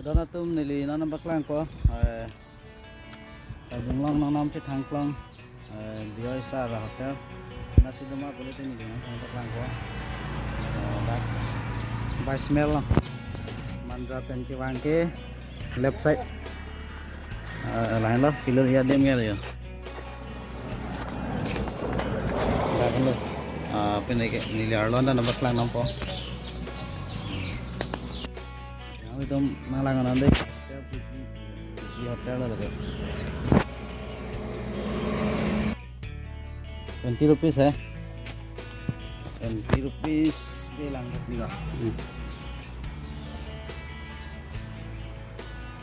Đó là tôm này lì nó bắc lang có tại vùng long nó chỉ thang long biar xa ra hotel nasi lemak boleh tu ni dengan bắc lang có back by smell lah manjat dan kiwang ke left side lain lah pilih lihat dia ni ada dah kan lo apa ni ke ni lihat lo dah bắc lang nampak itu nalangan nanti di hotel ada ke 20 rupees है 20 rupees के langat nih kak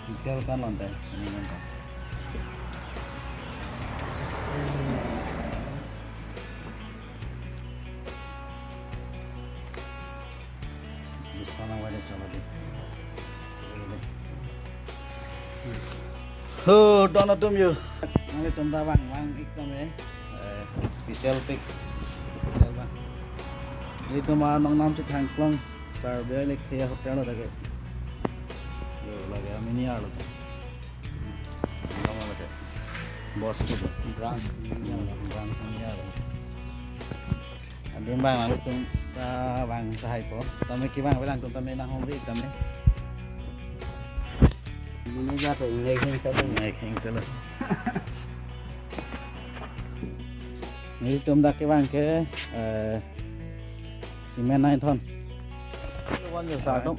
hotel kan lantai ini lantai bisa nawar coba deh Donat tum yo. Nanti tum tawang, wang ikam ya. Special pick. Bang. Ini tuh mah nong nam cik hangklong. Sar biar lek ya hotel ada ke. Yo lagi mini ada. Nama macam. Bos tu. Brand ini ada. Ada bang, nanti tum bang sahai po. Tami kibang bilang tum tami nang home week tami. Ini jatuh naik hing salah. Ini tum dah kewang ke semen 9 ton. Wan yo sa tum.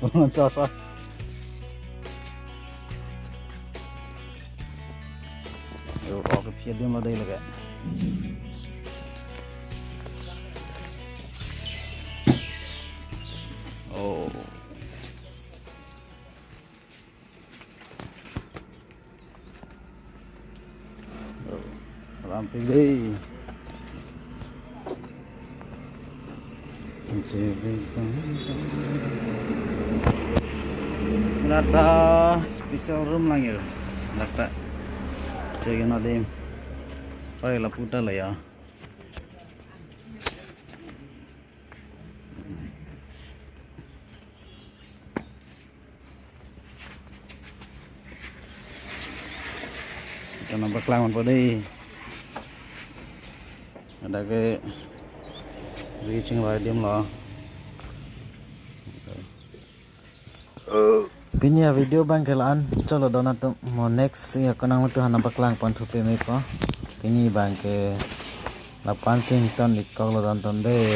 Wan sa sa. Yo ok phía điểm vào đây là cái. Oh. Ramping đi. Ada special room lagi, nak jadi nak dem, saya laputa lah ya. Kita nampak lawan pada ini. Ada ke reaching radium lah. Pinya video bang kelaan. Colo donat tu mau next ya kenang tu hana baklang pon thupe me ko. Pini bang ke 8 sing ton ikol don ton de.